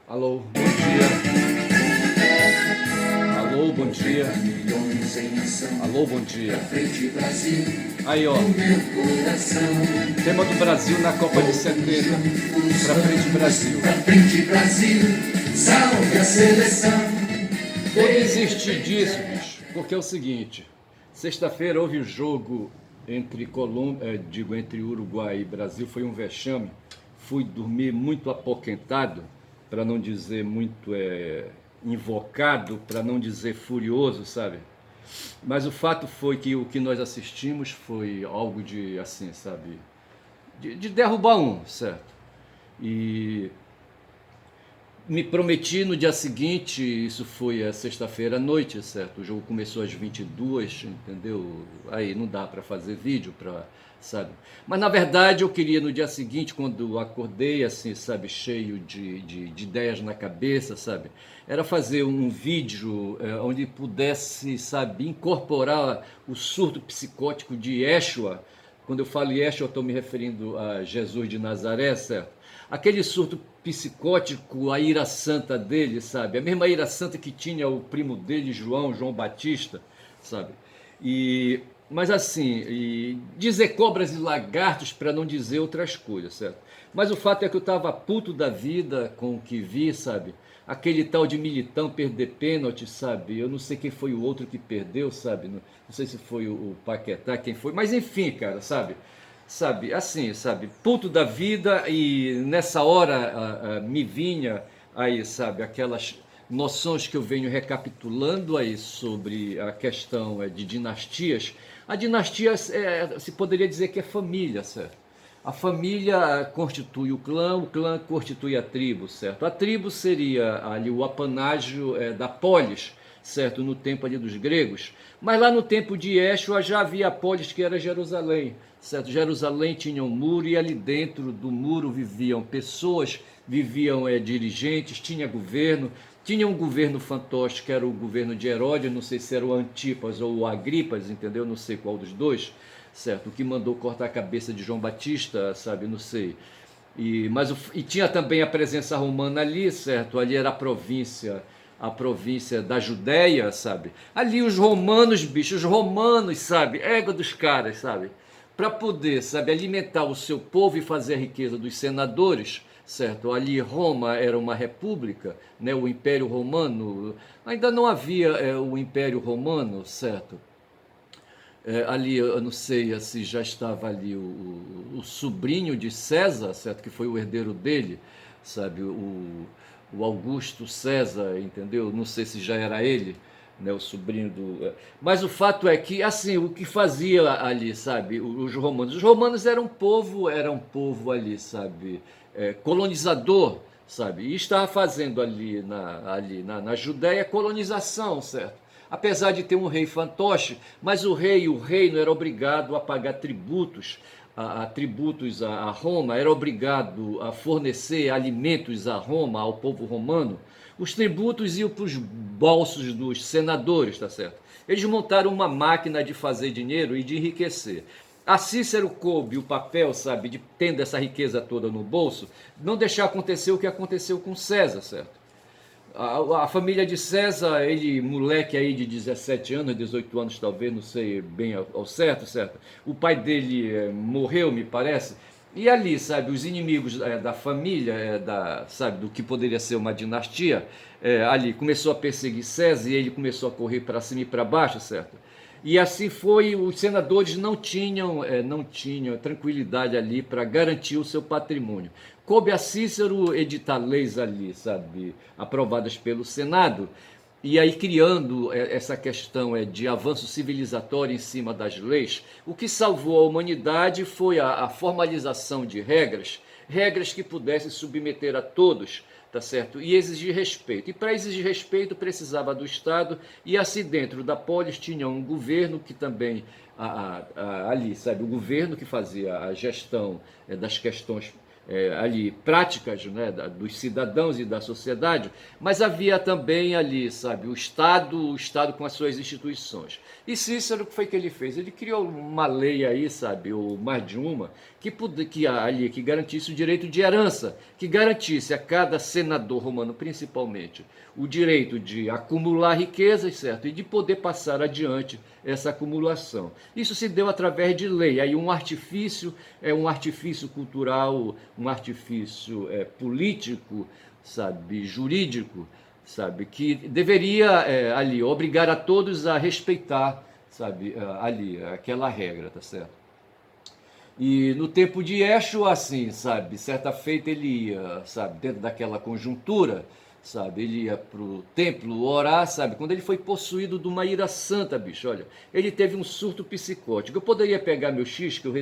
Alô, bom dia. Alô, bom dia. Alô, bom dia. Aí, ó. Tema do Brasil na Copa de 70. Pra frente, Brasil. Pra frente, Brasil. Salve a seleção. Vou desistir disso, bicho, porque é o seguinte. Sexta-feira houve o jogo entre entre Uruguai e Brasil, foi um vexame. Fui dormir muito apoquentado, para não dizer muito invocado, para não dizer furioso, sabe? Mas o fato foi que o que nós assistimos foi algo de, assim, sabe, de derrubar certo? E me prometi no dia seguinte, isso foi a sexta-feira à noite, certo? O jogo começou às 22, entendeu? Aí não dá para fazer vídeo, sabe? Mas na verdade eu queria no dia seguinte, quando acordei, assim, sabe, cheio de ideias na cabeça, sabe? Era fazer um vídeo onde pudesse, sabe, incorporar o surto psicótico de Yeshua. Quando eu falo Yeshua, eu estou me referindo a Jesus de Nazaré, certo? Aquele surto psicótico, a ira santa dele, sabe? A mesma ira santa que tinha o primo dele, João Batista, sabe? Mas assim, dizer cobras e lagartos para não dizer outras coisas, certo? Mas o fato é que eu estava puto da vida com o que vi, sabe? Aquele tal de Militão perder pênalti, sabe? Eu não sei quem foi o outro que perdeu, sabe? Não sei se foi o Paquetá, quem foi, mas enfim, cara, sabe, assim, sabe, puto da vida. E nessa hora me vinha aí, sabe, aquelas noções que eu venho recapitulando aí sobre a questão de dinastias. A dinastia se poderia dizer que é família, certo? A família constitui o clã constitui a tribo, certo? A tribo seria ali o apanágio da polis, certo? No tempo ali dos gregos. Mas lá no tempo de Yeshua já havia a polis, que era Jerusalém, certo? Jerusalém tinha um muro e ali dentro do muro viviam pessoas, viviam dirigentes, tinha um governo fantoche, que era o governo de Herodes, não sei se era o Antipas ou o Agripas, entendeu? Não sei qual dos dois, certo? O que mandou cortar a cabeça de João Batista, sabe? Não sei. E tinha também a presença romana ali, certo? Ali era a província da Judéia, sabe? Ali os romanos, bicho, os romanos, sabe? Égua dos caras, sabe? Para poder, sabe, alimentar o seu povo e fazer a riqueza dos senadores, certo? Ali Roma era uma república, né? O Império Romano, ainda não havia o Império Romano, certo? Ali eu não sei se já estava ali o sobrinho de César, certo? Que foi o herdeiro dele, sabe? O Augusto César, entendeu? Não sei se já era ele, né? O sobrinho do. Mas o fato é que, assim, o que fazia ali, sabe? Os romanos eram um povo ali, sabe? Colonizador, sabe? E estava fazendo ali na Judéia colonização, certo? Apesar de ter um rei fantoche, mas o reino era obrigado a pagar tributos, a Roma, era obrigado a fornecer alimentos a Roma, ao povo romano. Os tributos iam para os bolsos dos senadores, tá certo? Eles montaram uma máquina de fazer dinheiro e de enriquecer. A Cícero coube o papel, sabe, de tendo essa riqueza toda no bolso, não deixar acontecer o que aconteceu com César, certo? A família de César, ele, moleque aí de 17 anos, 18 anos talvez, não sei bem ao certo, certo? O pai dele morreu, me parece. E ali, sabe, os inimigos da família, sabe, do que poderia ser uma dinastia, ali começou a perseguir César e ele começou a correr para cima e para baixo, certo? E assim foi, os senadores não tinham tranquilidade ali para garantir o seu patrimônio. Coube a Cícero editar leis ali, sabe, aprovadas pelo Senado, e aí criando essa questão de avanço civilizatório em cima das leis. O que salvou a humanidade foi a formalização de regras que pudessem submeter a todos, tá certo? E exigir respeito. E para exigir respeito precisava do Estado, e assim dentro da polis tinha um governo que também ali, sabe, o governo que fazia a gestão das questões ali práticas, né, dos cidadãos e da sociedade, mas havia também ali, sabe, o Estado com as suas instituições. E Cícero, o que foi que ele fez? Ele criou uma lei aí, sabe, ou mais de uma, que garantisse o direito de herança, que garantisse a cada senador romano, principalmente, o direito de acumular riquezas, certo, e de poder passar adiante essa acumulação. Isso se deu através de lei, aí um artifício cultural, um artifício político, sabe, jurídico, sabe, que deveria ali obrigar a todos a respeitar, sabe, ali aquela regra, tá certo? E no tempo de Yeshua, assim, sabe, certa feita ele ia, sabe, dentro daquela conjuntura, sabe, ele ia pro templo orar, sabe, quando ele foi possuído de uma ira santa, bicho, olha, ele teve um surto psicótico. Eu poderia pegar meu X, que eu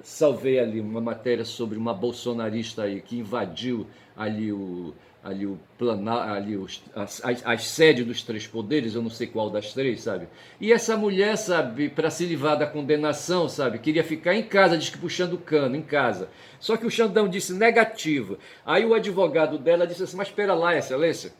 salvei ali uma matéria sobre uma bolsonarista aí que invadiu ali as sedes dos três poderes, eu não sei qual das três, sabe? E essa mulher, sabe, para se livrar da condenação, sabe, queria ficar em casa, diz que puxando cano, em casa. Só que o Xandão disse negativo. Aí o advogado dela disse assim, mas espera lá, excelência,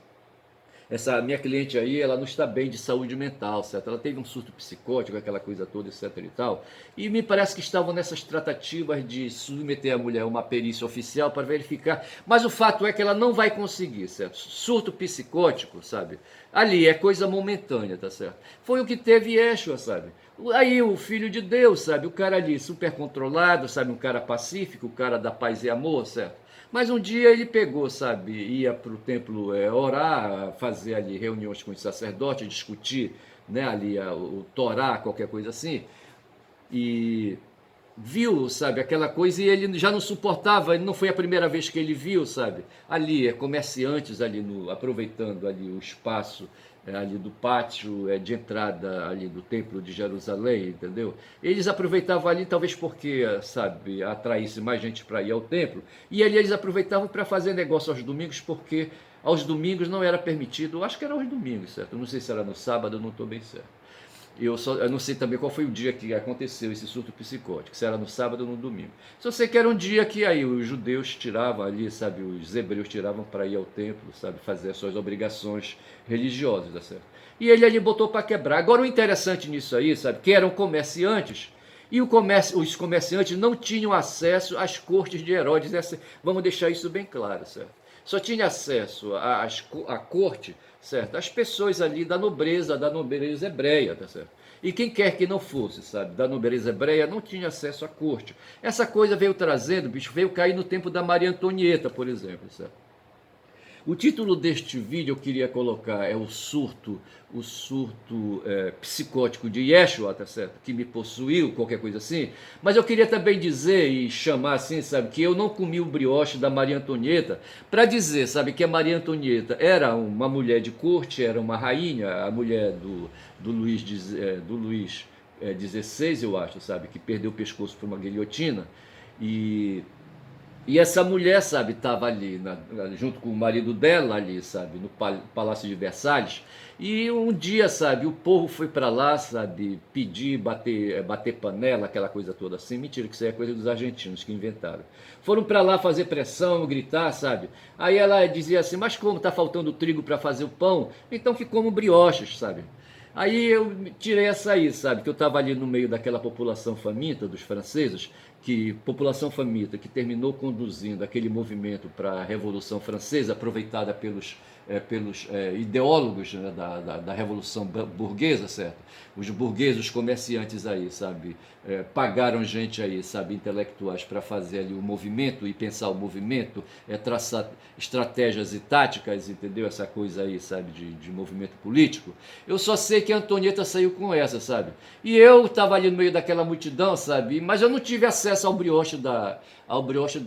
essa minha cliente aí, ela não está bem de saúde mental, certo? Ela teve um surto psicótico, aquela coisa toda, etc e tal. E me parece que estavam nessas tratativas de submeter a mulher a uma perícia oficial para verificar. Mas o fato é que ela não vai conseguir, certo? Surto psicótico, sabe? Ali é coisa momentânea, tá certo? Foi o que teve Yeshua, sabe? Aí o filho de Deus, sabe? O cara ali super controlado, sabe? Um cara pacífico, o cara da paz e amor, certo? Mas um dia ele pegou, sabe, ia para o templo orar, fazer ali reuniões com os sacerdotes, discutir, né, ali o Torá, qualquer coisa assim, e viu, sabe, aquela coisa e ele já não suportava, não foi a primeira vez que ele viu, sabe, ali, comerciantes ali, aproveitando ali o espaço ali do pátio de entrada ali do templo de Jerusalém, entendeu? Eles aproveitavam ali, talvez porque, sabe, atraísse mais gente para ir ao templo, e ali eles aproveitavam para fazer negócio aos domingos, porque aos domingos não era permitido, acho que era aos domingos, certo? Não sei se era no sábado, eu não estou bem certo. Eu não sei também qual foi o dia que aconteceu esse surto psicótico, se era no sábado ou no domingo. Só sei que era um dia que aí os judeus tiravam ali, sabe, os hebreus tiravam para ir ao templo, sabe, fazer as suas obrigações religiosas, tá certo? E ele ali botou para quebrar. Agora o interessante nisso aí, sabe, que eram comerciantes, e os comerciantes não tinham acesso às cortes de Herodes. Vamos deixar isso bem claro, certo? Só tinha acesso à corte, certo? As pessoas ali da nobreza hebreia, tá certo? E quem quer que não fosse, sabe, da nobreza hebreia, não tinha acesso à corte. Essa coisa veio trazendo, bicho, veio cair no tempo da Maria Antonieta, por exemplo, certo? O título deste vídeo eu queria colocar é o surto psicótico de Yeshua, tá certo? Que me possuiu, qualquer coisa assim. Mas eu queria também dizer e chamar assim, sabe, que eu não comi o brioche da Maria Antonieta para dizer, sabe, que a Maria Antonieta era uma mulher de corte, era uma rainha, a mulher do Luís XVI, eu acho, sabe, que perdeu o pescoço por uma guilhotina. E essa mulher, sabe, estava ali, junto com o marido dela ali, sabe, no Palácio de Versalhes. E um dia, sabe, o povo foi para lá, sabe, pedir, bater panela, aquela coisa toda assim. Mentira, que isso aí é coisa dos argentinos que inventaram. Foram para lá fazer pressão, gritar, sabe. Aí ela dizia assim, mas como está faltando trigo para fazer o pão? Então que como brioches, sabe. Aí eu tirei essa aí, sabe, que eu estava ali no meio daquela população faminta dos franceses, população faminta que terminou conduzindo aquele movimento para a Revolução Francesa, aproveitada pelos ideólogos, né, da Revolução Burguesa, certo? Os burgueses, os comerciantes aí, sabe, pagaram gente aí, sabe, intelectuais para fazer ali o movimento e pensar o movimento, traçar estratégias e táticas, entendeu? Essa coisa aí, sabe, de movimento político. Eu só sei que a Antonieta saiu com essa, sabe? E eu estava ali no meio daquela multidão, sabe? Mas eu não tive acesso ao brioche da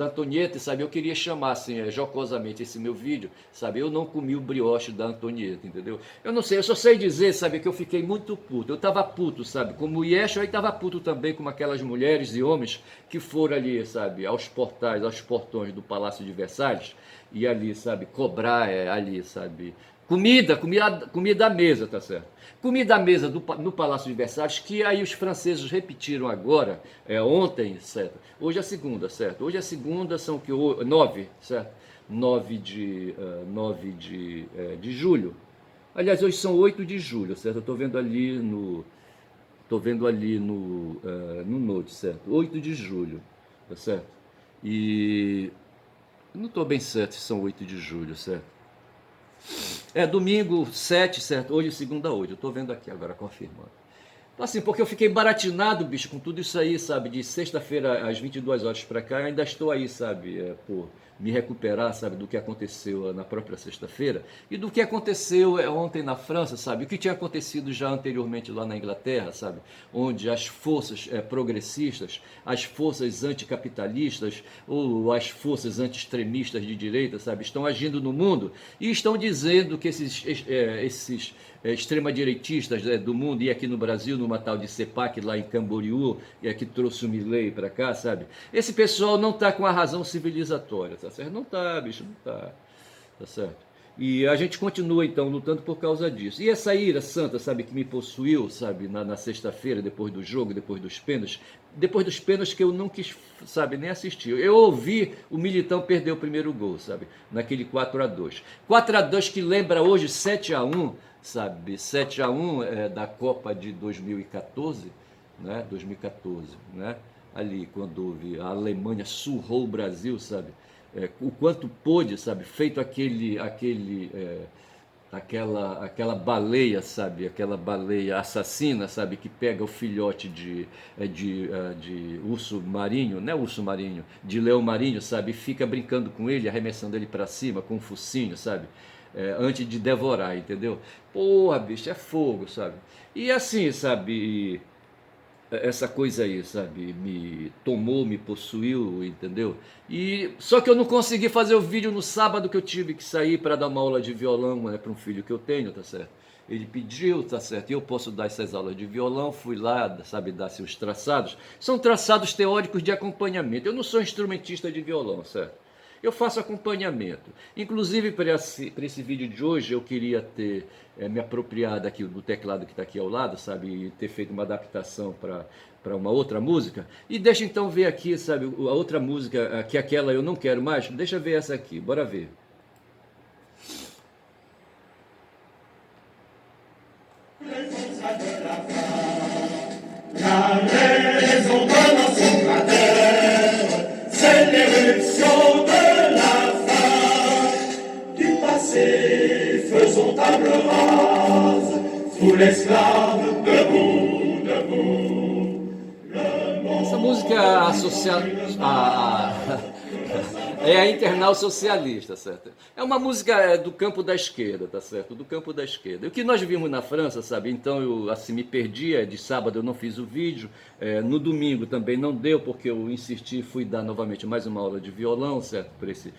Antonieta, sabe? Eu queria chamar, assim, jocosamente esse meu vídeo, sabe? Eu não comi o brioche da Antonieta, entendeu? Eu não sei, eu só sei dizer, sabe, que eu fiquei muito puto. Eu estava puto, sabe? Como o Yeshua, aí estava puto também com aquelas mulheres e homens que foram ali, sabe? Aos portões do Palácio de Versalhes, e ali, sabe? Cobrar ali, sabe? Comida à mesa, tá certo? Comida à mesa no Palácio de Versalhes, que aí os franceses repetiram agora, ontem, certo? Hoje é a segunda, certo? Hoje é a segunda, são que 9, certo? 9 de julho. Aliás, hoje são 8 de julho, certo? Eu estou vendo ali no. Estou vendo ali no Note, certo? 8 de julho, tá certo? E não estou bem certo se são 8 de julho, certo? Domingo 7, certo? Hoje segunda 8. Eu estou vendo aqui agora, confirmando. Então, assim, porque eu fiquei baratinado, bicho, com tudo isso aí, sabe? De sexta-feira às 22 horas pra cá, eu ainda estou aí, sabe? Por me recuperar, sabe? Do que aconteceu na própria sexta-feira e do que aconteceu ontem na França, sabe? O que tinha acontecido já anteriormente lá na Inglaterra, sabe? Onde as forças progressistas, as forças anticapitalistas ou as forças anti-extremistas de direita, sabe? Estão agindo no mundo e estão dizendo que esses extrema-direitistas do mundo, e aqui no Brasil, numa tal de CEPAC lá em Camboriú, e aqui trouxe o Milei para cá, sabe? Esse pessoal não está com a razão civilizatória, tá certo? Não está, bicho, não está, tá certo? E a gente continua então lutando por causa disso. E essa ira santa, sabe, que me possuiu, sabe, na sexta-feira, depois do jogo, depois dos pênaltis que eu não quis, sabe, nem assistir. Eu ouvi o Militão perder o primeiro gol, sabe, naquele 4-2. 4-2 que lembra hoje 7-1, sabe, 7-1 da Copa de 2014, né, 2014, né, ali quando houve a Alemanha surrou o Brasil, sabe, o quanto pôde, sabe, feito aquela baleia, sabe, aquela baleia assassina, sabe, que pega o filhote de urso marinho, não é urso marinho, de leão marinho, sabe, e fica brincando com ele, arremessando ele para cima com um focinho, sabe, antes de devorar, entendeu? Porra, bicho, é fogo, sabe? E assim, sabe, essa coisa aí, sabe, me tomou, me possuiu, entendeu? E só que eu não consegui fazer o vídeo no sábado, que eu tive que sair para dar uma aula de violão, né, para um filho que eu tenho, tá certo? Ele pediu, tá certo? E eu posso dar essas aulas de violão, fui lá, sabe, dar seus traçados. São traçados teóricos de acompanhamento. Eu não sou instrumentista de violão, certo? Eu faço acompanhamento. Inclusive, para esse vídeo de hoje, eu queria ter me apropriado aqui do teclado que está aqui ao lado, sabe? E ter feito uma adaptação para uma outra música. E deixa então ver aqui, sabe? A outra música, que aquela eu não quero mais. Deixa ver essa aqui, bora ver. La raison de notre grandeur, c'est l'éruption de la fin du passé, faisons table rase, sous l'esclave, debout, debout. Essa música é a Internal Socialista, certo? É uma música do campo da esquerda, tá certo? Do campo da esquerda. E o que nós vimos na França, sabe? Então eu assim me perdi, de sábado eu não fiz o vídeo, no domingo também não deu, porque eu insisti, fui dar novamente mais uma aula de violão, certo? Para esse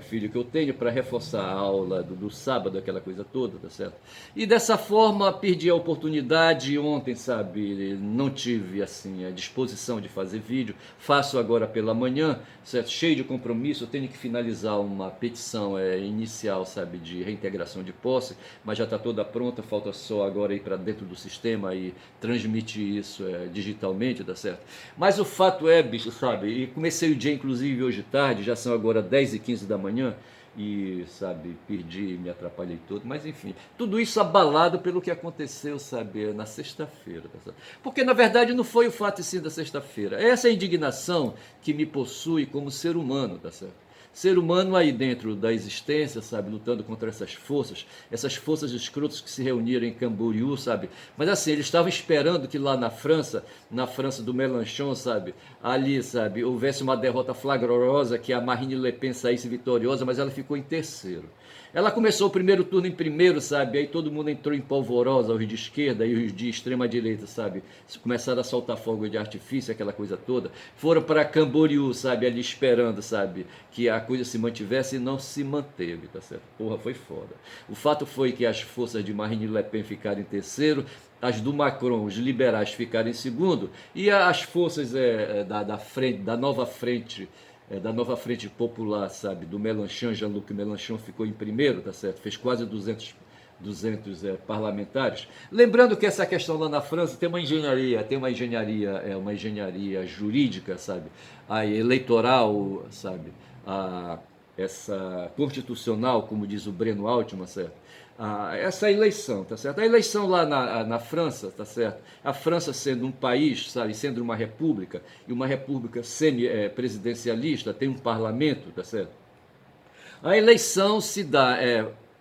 filho que eu tenho, para reforçar a aula do sábado, aquela coisa toda, tá certo? E dessa forma perdi a oportunidade ontem, sabe? Não tive assim a disposição de fazer vídeo, faço agora pela manhã, certo? Cheio de compromisso, eu tenho que finalizar uma petição inicial, sabe, de reintegração de posse, mas já está toda pronta, falta só agora ir para dentro do sistema e transmitir isso digitalmente, tá certo? Mas o fato é, bicho, sabe, e comecei o dia inclusive hoje tarde, já são agora 10h15 da manhã, e, sabe, perdi, me atrapalhei todo, mas enfim, tudo isso abalado pelo que aconteceu, sabe, na sexta-feira, tá certo? Porque na verdade não foi o fato sim da sexta-feira, é essa indignação que me possui como ser humano, tá certo? Ser humano aí dentro da existência, sabe, lutando contra essas forças escrotas que se reuniram em Camboriú, sabe, mas assim, eles estavam esperando que lá na França do Mélenchon, sabe, ali, sabe, houvesse uma derrota flagrosa, que a Marine Le Pen saísse vitoriosa, mas ela ficou em terceiro. Ela começou o primeiro turno em primeiro, sabe, aí todo mundo entrou em polvorosa, os de esquerda e os de extrema direita, sabe, começaram a soltar fogo de artifício, aquela coisa toda, foram para Camboriú, sabe, ali esperando, sabe, que a coisa se mantivesse e não se manteve, tá certo? Porra, foi foda. O fato foi que as forças de Marine Le Pen ficaram em terceiro, as do Macron, os liberais, ficaram em segundo, e as forças da nova frente popular, sabe, do Mélenchon, Jean-Luc Mélenchon ficou em primeiro, tá certo? Fez quase 200 parlamentares. Lembrando que essa questão lá na França tem uma engenharia jurídica, sabe? A eleitoral, sabe? Essa constitucional, como diz o Breno Altman, certo? Essa eleição, tá certo? A eleição lá na França, tá certo? A França sendo um país, sabe, sendo uma república, e uma república semi-presidencialista, tem um parlamento, tá certo? A eleição se dá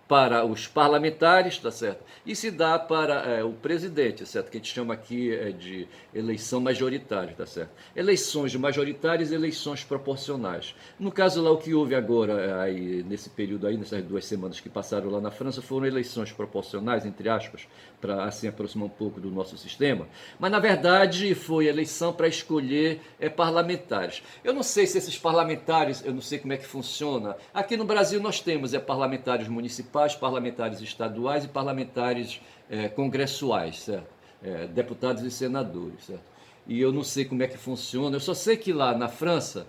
para os parlamentares, tá certo? E se dá para o presidente, certo? Que a gente chama aqui de eleição majoritária, tá certo? Eleições majoritárias e eleições proporcionais. No caso lá, o que houve agora, aí, nesse período aí, nessas 2 semanas que passaram lá na França, foram eleições proporcionais, entre aspas, para assim aproximar um pouco do nosso sistema. Mas, na verdade, foi eleição para escolher parlamentares. Eu não sei se esses parlamentares, eu não sei como é que funciona. Aqui no Brasil nós temos parlamentares municipais, parlamentares estaduais e parlamentares congressuais, certo? Deputados e senadores, certo? E eu não sei como é que funciona, eu só sei que lá na França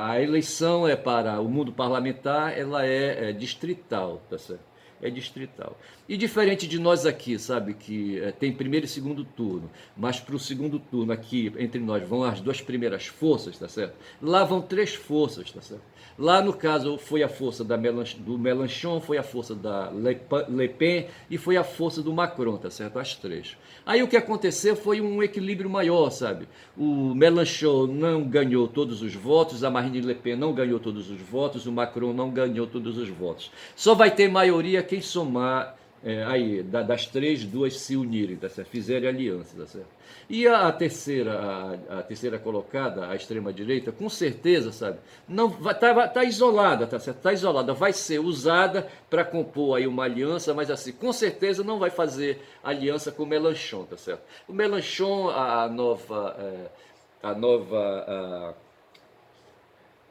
a eleição para o mundo parlamentar, ela é distrital, tá certo? É distrital. E diferente de nós aqui, sabe, que tem primeiro e segundo turno, mas para o segundo turno aqui, entre nós, vão as 2 primeiras forças, tá certo? Lá vão 3 forças, tá certo? Lá, no caso, foi a força do Mélenchon, foi a força da Le Pen e foi a força do Macron, tá certo? As 3. Aí o que aconteceu foi um equilíbrio maior, sabe? O Mélenchon não ganhou todos os votos, a Marine Le Pen não ganhou todos os votos, o Macron não ganhou todos os votos. Só vai ter maioria quem somar aí, das 3, 2 se unirem, tá certo? Fizerem aliança, tá certo? E a terceira colocada, a extrema-direita, com certeza, sabe, não tá isolada, tá certo? Tá isolada, vai ser usada para compor aí uma aliança, mas assim, com certeza não vai fazer aliança com o Mélenchon, tá certo? O Mélenchon,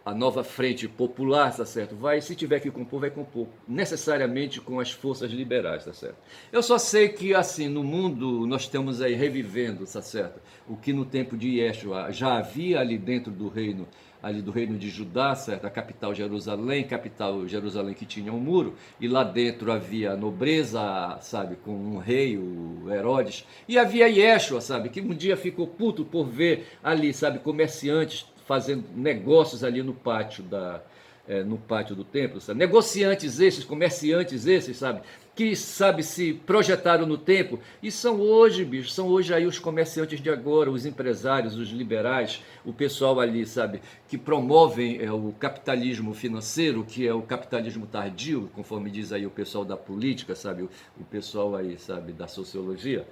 a nova frente popular, tá certo? Se tiver que compor, vai compor necessariamente com as forças liberais, tá certo? Eu só sei que, assim, no mundo nós estamos aí revivendo, tá certo? O que no tempo de Yeshua já havia ali dentro do reino de Judá, certo? A capital Jerusalém que tinha um muro, e lá dentro havia a nobreza, sabe, com um rei, o Herodes, e havia Yeshua, sabe, que um dia ficou puto por ver ali, sabe, comerciantes fazendo negócios ali no pátio do templo, sabe? Negociantes esses, comerciantes esses, sabe? Que, sabe, se projetaram no tempo e são hoje, bicho, são hoje aí os comerciantes de agora, os empresários, os liberais, o pessoal ali, sabe, que promovem o capitalismo financeiro, que é o capitalismo tardio, conforme diz aí o pessoal da política, sabe, o pessoal aí, sabe, da sociologia,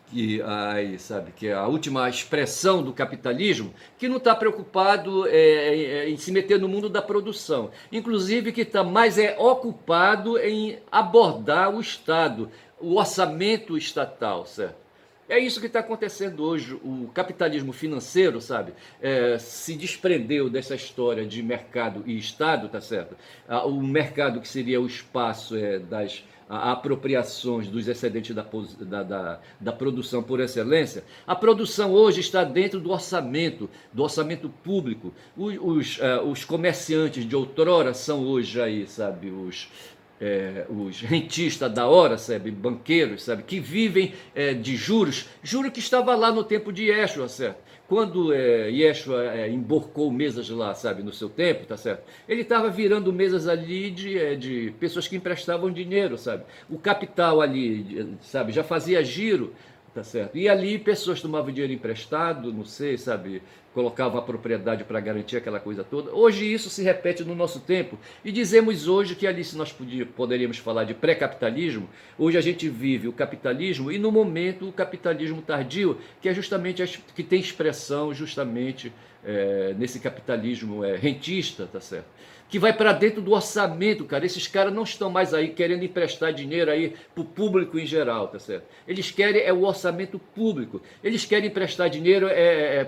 que aí, sabe, que é a última expressão do capitalismo, que não está preocupado em se meter no mundo da produção, inclusive que está mais ocupado em abordar o Estado, o orçamento estatal, certo? É isso que está acontecendo hoje. O capitalismo financeiro, sabe, se desprendeu dessa história de mercado e Estado, tá certo? O mercado que seria o espaço das apropriações dos excedentes da produção por excelência. A produção hoje está dentro do orçamento público. Os comerciantes de outrora são hoje aí, sabe, os rentistas da hora, sabe, banqueiros, sabe, que vivem de juros que estava lá no tempo de Yeshua, certo? Quando Yeshua emborcou mesas lá, sabe, no seu tempo, tá certo? Ele estava virando mesas ali de pessoas que emprestavam dinheiro, sabe? O capital ali, sabe, já fazia giro, tá certo? E ali pessoas tomavam dinheiro emprestado, não sei, sabe, colocavam a propriedade para garantir aquela coisa toda. Hoje isso se repete no nosso tempo e dizemos hoje que ali, se nós poderíamos falar de pré-capitalismo, hoje a gente vive o capitalismo e no momento o capitalismo tardio, que é justamente que tem expressão justamente nesse capitalismo rentista, tá certo? Que vai para dentro do orçamento, cara. Esses caras não estão mais aí querendo emprestar dinheiro aí para o público em geral, tá certo? Eles querem o orçamento público. Eles querem emprestar dinheiro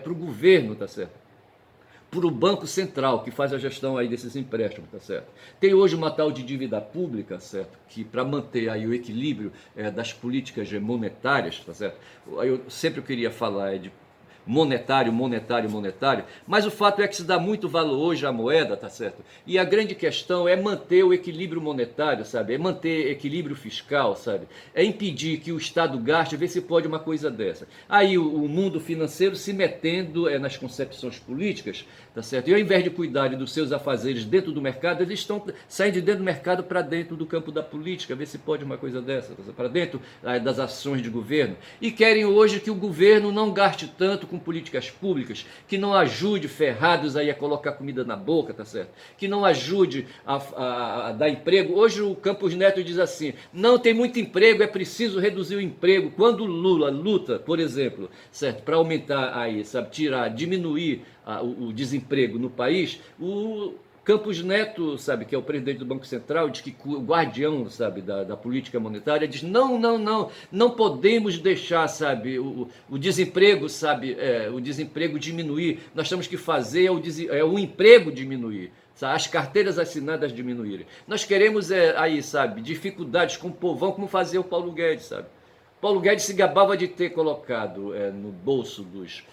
para o governo, tá certo? Para o Banco Central, que faz a gestão aí desses empréstimos, tá certo? Tem hoje uma tal de dívida pública, certo? Que para manter aí o equilíbrio das políticas monetárias, tá certo? Eu sempre queria falar monetário, mas o fato é que se dá muito valor hoje à moeda, tá certo? E a grande questão é manter o equilíbrio monetário, sabe? É manter equilíbrio fiscal, sabe? É impedir que o Estado gaste, ver se pode uma coisa dessa. Aí o mundo financeiro se metendo nas concepções políticas, tá certo? E ao invés de cuidar dos seus afazeres dentro do mercado, eles estão saindo de dentro do mercado para dentro do campo da política, ver se pode uma coisa dessa, para dentro das ações de governo. E querem hoje que o governo não gaste tanto com políticas públicas, que não ajude ferrados aí a colocar comida na boca, tá certo? Que não ajude a dar emprego. Hoje o Campos Neto diz assim, não tem muito emprego, é preciso reduzir o emprego. Quando o Lula luta, por exemplo, certo, para aumentar aí, sabe, diminuir o desemprego no país, o Campos Neto, sabe, que é o presidente do Banco Central, diz que o guardião, sabe, da política monetária, diz não podemos deixar, sabe, o desemprego, sabe, o desemprego diminuir. Nós temos que fazer o emprego diminuir, sabe, as carteiras assinadas diminuírem. Nós queremos aí, sabe, dificuldades com o povão, como fazia o Paulo Guedes, sabe. Paulo Guedes se gabava de ter colocado no bolso dos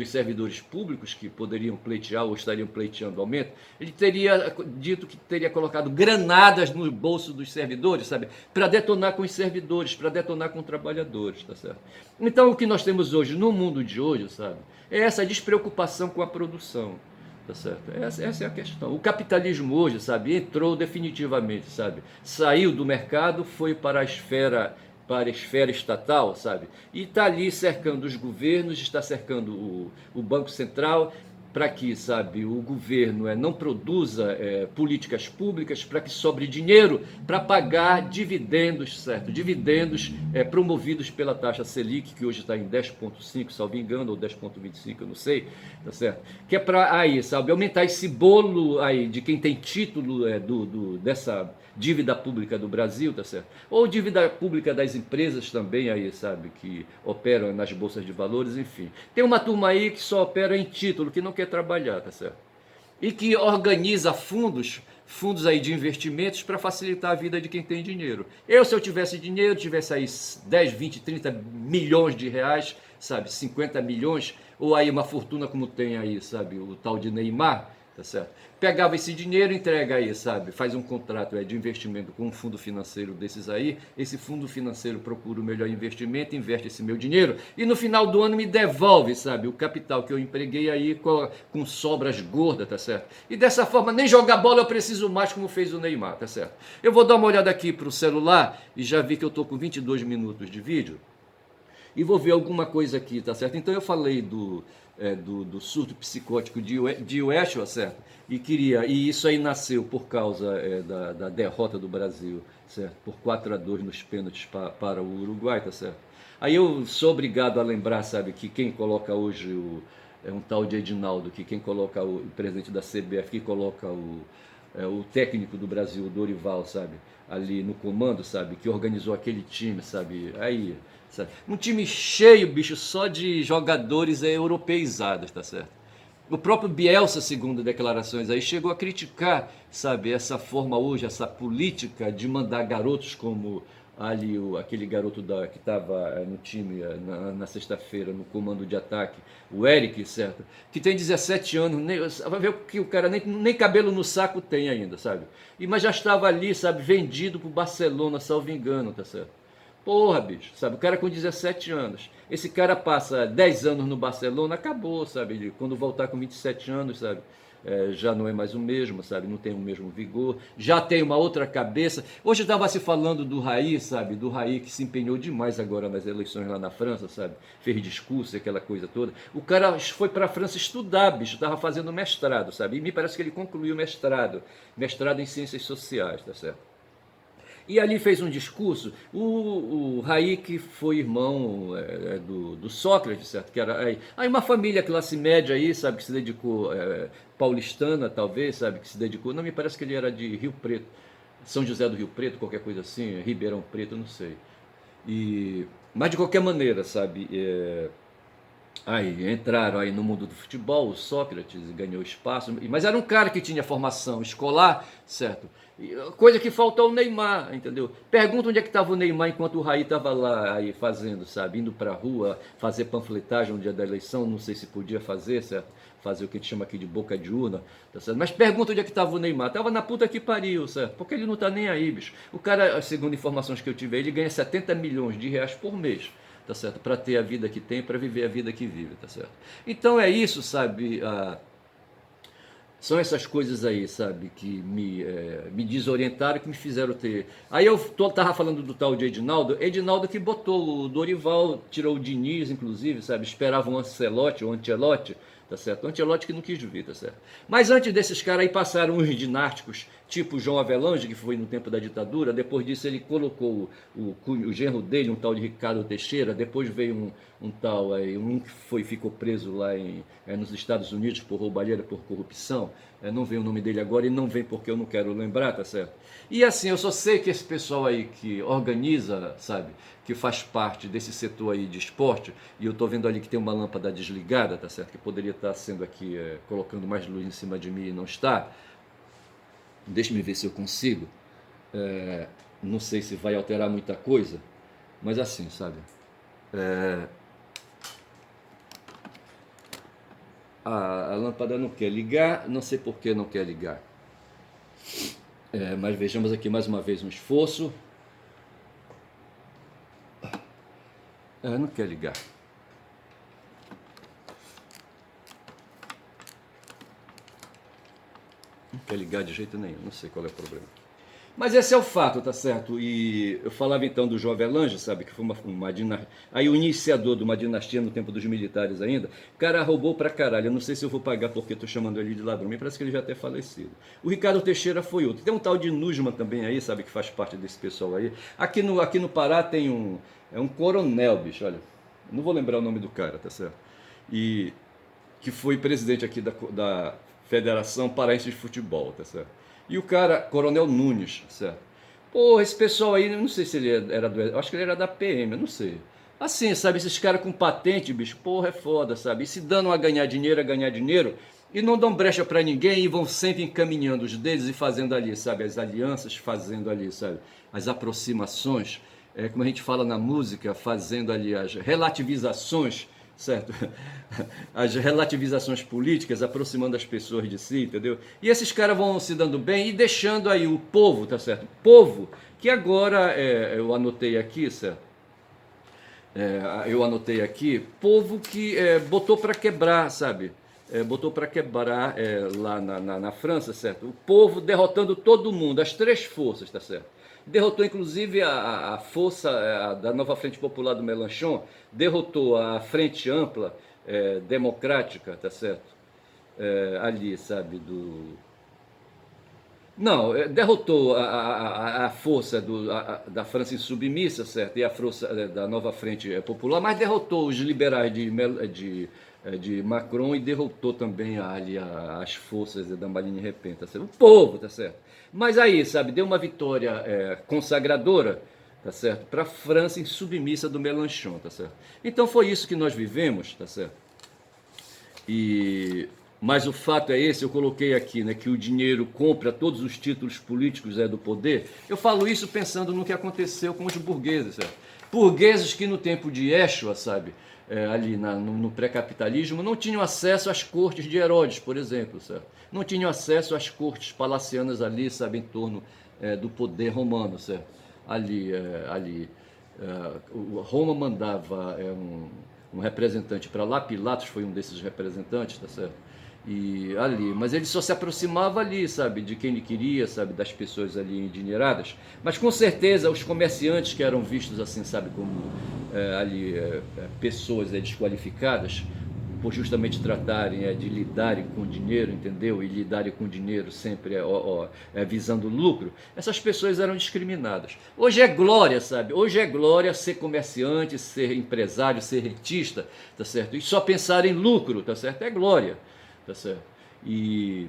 servidores públicos que poderiam pleitear ou estariam pleiteando aumento, ele teria dito que teria colocado granadas no bolso dos servidores, sabe, para detonar com os servidores, para detonar com trabalhadores, tá certo? Então o que nós temos hoje, no mundo de hoje, sabe, é essa despreocupação com a produção, tá certo? Essa é a questão. O capitalismo hoje, sabe, entrou definitivamente, sabe, saiu do mercado, foi para a esfera estatal, sabe? E está ali cercando os governos, está cercando o Banco Central, para que, sabe, o governo não produza políticas públicas, para que sobre dinheiro para pagar dividendos, certo? Dividendos promovidos pela taxa Selic, que hoje está em 10,5, salvo engano, ou 10,25, eu não sei, tá certo? Que é para aí, sabe, aumentar esse bolo aí de quem tem título dessa dívida pública do Brasil, tá certo? Ou dívida pública das empresas também aí, sabe, que operam nas bolsas de valores, enfim. Tem uma turma aí que só opera em título, que não quer trabalhar, tá certo? E que organiza fundos aí de investimentos para facilitar a vida de quem tem dinheiro. Se eu tivesse dinheiro, tivesse aí 10, 20, 30 milhões de reais, sabe, 50 milhões, ou aí uma fortuna como tem aí, sabe, o tal de Neymar, tá certo? Pegava esse dinheiro, entrega aí, sabe, faz um contrato de investimento com um fundo financeiro desses aí, esse fundo financeiro procura o melhor investimento, investe esse meu dinheiro e no final do ano me devolve, sabe, o capital que eu empreguei aí com sobras gordas, tá certo? E dessa forma, nem jogar bola eu preciso mais, como fez o Neymar, tá certo? Eu vou dar uma olhada aqui pro celular e já vi que eu tô com 22 minutos de vídeo e vou ver alguma coisa aqui, tá certo? Então eu falei do surto psicótico de Yeshua, certo? E isso aí nasceu por causa da derrota do Brasil, certo? Por 4-2 nos pênaltis para o Uruguai, tá certo? Aí eu sou obrigado a lembrar, sabe, que quem coloca hoje um tal de Edinaldo, que quem coloca o presidente da CBF, que coloca o técnico do Brasil, o Dorival, sabe, ali no comando, sabe, que organizou aquele time, sabe, aí, sabe, um time cheio, bicho, só de jogadores europeizados, tá certo? O próprio Bielsa, segundo declarações aí, chegou a criticar, sabe, essa forma hoje, essa política de mandar garotos como ali aquele garoto que estava no time na sexta-feira, no comando de ataque, o Eric, certo? Que tem 17 anos, vai ver que o cara nem cabelo no saco tem ainda, sabe? Mas já estava ali, sabe, vendido pro Barcelona, salvo engano, tá certo? Porra, bicho, sabe, o cara com 17 anos, esse cara passa 10 anos no Barcelona, acabou, sabe, quando voltar com 27 anos, sabe, já não é mais o mesmo, sabe, não tem o mesmo vigor, já tem uma outra cabeça. Hoje estava se falando do Raí, sabe, do Raí que se empenhou demais agora nas eleições lá na França, sabe, fez discurso, aquela coisa toda. O cara foi para a França estudar, bicho, estava fazendo mestrado, sabe, e me parece que ele concluiu o mestrado em ciências sociais, tá certo? E ali fez um discurso, o Raí, que foi irmão do Sócrates, certo? Que era aí uma família classe média aí, sabe, que se dedicou, paulistana talvez, sabe, que se dedicou, não, me parece que ele era de Rio Preto, São José do Rio Preto, qualquer coisa assim, Ribeirão Preto, não sei. Mas de qualquer maneira, sabe, Aí entraram aí no mundo do futebol, o Sócrates ganhou espaço, mas era um cara que tinha formação escolar, certo? Coisa que faltou ao Neymar, entendeu? Pergunta onde é que estava o Neymar enquanto o Raí estava lá aí fazendo, sabe? Indo pra rua, fazer panfletagem no dia da eleição, não sei se podia fazer, certo? Fazer o que a gente chama aqui de boca de urna, tá certo? Mas pergunta onde é que estava o Neymar. Tava na puta que pariu, certo? Porque ele não tá nem aí, bicho. O cara, segundo informações que eu tive, ele ganha 70 milhões de reais por mês, tá certo? Para ter a vida que tem, para viver a vida que vive, tá certo? Então é isso, sabe? São essas coisas aí, sabe, que me desorientaram, que me fizeram ter. Aí eu tava falando do tal de Edinaldo que botou o Dorival, tirou o Diniz, inclusive, sabe? Esperava um Ancelotti, tá certo? O Ancelotti que não quis vir, tá certo? Mas antes desses caras aí passaram uns dinásticos, tipo João Avelange, que foi no tempo da ditadura. Depois disso ele colocou o genro dele, um tal de Ricardo Teixeira. Depois veio um tal aí, um que ficou preso lá nos Estados Unidos por roubalheira, por corrupção. Não vem o nome dele agora e não vem porque eu não quero lembrar, tá certo? E assim, eu só sei que esse pessoal aí que organiza, sabe, que faz parte desse setor aí de esporte, e eu tô vendo ali que tem uma lâmpada desligada, tá certo? Que poderia estar sendo aqui, colocando mais luz em cima de mim e não está. Deixa-me ver se eu consigo. Não sei se vai alterar muita coisa, mas assim, sabe? A lâmpada não quer ligar, não sei por que não quer ligar. Mas vejamos aqui mais uma vez um esforço. Não quer ligar. Não quer ligar de jeito nenhum, não sei qual é o problema. Mas esse é o fato, tá certo? E eu falava então do João Avelange, sabe? Que foi uma dinastia. Aí o iniciador de uma dinastia no tempo dos militares ainda. O cara roubou pra caralho. Eu não sei se eu vou pagar porque eu tô chamando ele de ladrão. Me parece que ele já até falecido. O Ricardo Teixeira foi outro. Tem um tal de Nusman também aí, sabe? Que faz parte desse pessoal aí. Aqui no Pará tem um coronel, bicho, olha. Não vou lembrar o nome do cara, tá certo? E que foi presidente aqui da Federação Paraense de Futebol, tá certo? E o cara, Coronel Nunes, certo? Pô, esse pessoal aí, eu não sei se ele era eu acho que ele era da PM, eu não sei. Assim, sabe, esses caras com patente, bicho, porra, é foda, sabe? E se dando a ganhar dinheiro, e não dão brecha pra ninguém e vão sempre encaminhando os dedos e fazendo ali, sabe? As alianças, fazendo ali, sabe? As aproximações, como a gente fala na música, fazendo ali as relativizações, certo? As relativizações políticas, aproximando as pessoas de si, entendeu? E esses caras vão se dando bem e deixando aí o povo, tá certo? O povo, que agora, eu anotei aqui, certo? Eu anotei aqui, povo que botou para quebrar, sabe? Botou para quebrar lá na França, certo? O povo derrotando todo mundo, as três forças, tá certo? Derrotou inclusive a força da Nova Frente Popular do Mélenchon, derrotou a Frente Ampla Democrática, tá certo? Ali, sabe, não, derrotou a força da França insubmissa, certo? E a força da Nova Frente Popular, mas derrotou os liberais de Macron e derrotou também ali as forças da Marine Le Pen, tá certo? O povo, tá certo? Mas aí, sabe, deu uma vitória consagradora, tá certo? Para a França insubmissa do Mélenchon, tá certo? Então foi isso que nós vivemos, tá certo? Mas o fato é esse, eu coloquei aqui, né, que o dinheiro compra todos os títulos políticos do poder. Eu falo isso pensando no que aconteceu com os burgueses, certo? Burgueses que no tempo de Yeshua, sabe, ali no pré-capitalismo, não tinham acesso às cortes de Herodes, por exemplo, certo? Não tinham acesso às cortes palacianas ali, sabe, em torno do poder romano, certo? Roma mandava um representante para lá, Pilatos foi um desses representantes, tá certo? E ali, mas ele só se aproximava ali, sabe, de quem ele queria, sabe, das pessoas ali endinheiradas. Mas com certeza os comerciantes que eram vistos assim, sabe, como pessoas desqualificadas, por justamente tratarem de lidarem com dinheiro, entendeu? E lidarem com dinheiro sempre visando lucro, essas pessoas eram discriminadas. Hoje é glória, sabe? Hoje é glória ser comerciante, ser empresário, ser rentista, tá certo? E só pensar em lucro, tá certo? É glória, tá certo? E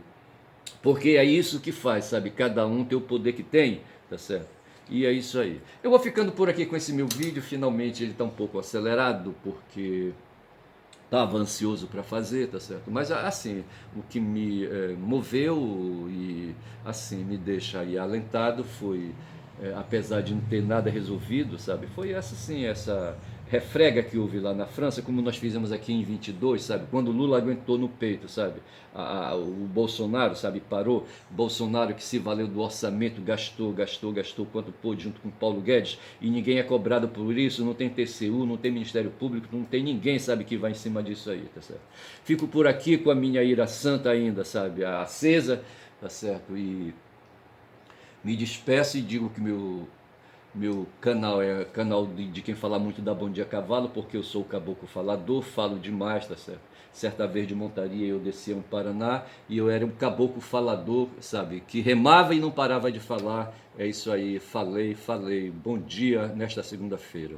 porque é isso que faz, sabe? Cada um tem o poder que tem, tá certo? E é isso aí. Eu vou ficando por aqui com esse meu vídeo, finalmente ele está um pouco acelerado, porque estava ansioso para fazer, tá certo? Mas assim, o que me moveu e assim me deixa aí alentado foi, apesar de não ter nada resolvido, sabe? Foi essa sim, essa refrega que houve lá na França, como nós fizemos aqui em 22, sabe? Quando o Lula aguentou no peito, sabe? O Bolsonaro, sabe? Parou. Bolsonaro que se valeu do orçamento, gastou quanto pôde junto com Paulo Guedes, e ninguém é cobrado por isso, não tem TCU, não tem Ministério Público, não tem ninguém, sabe, que vai em cima disso aí, tá certo? Fico por aqui com a minha ira santa ainda, sabe? Acesa, tá certo? E me despeço e digo que meu canal é canal de quem fala muito da Bom Dia Cavalo, porque eu sou o caboclo falador, falo demais, tá certo? Certa vez de montaria eu descia no Paraná e eu era um caboclo falador, sabe? Que remava e não parava de falar. É isso aí, falei. Bom dia nesta segunda-feira.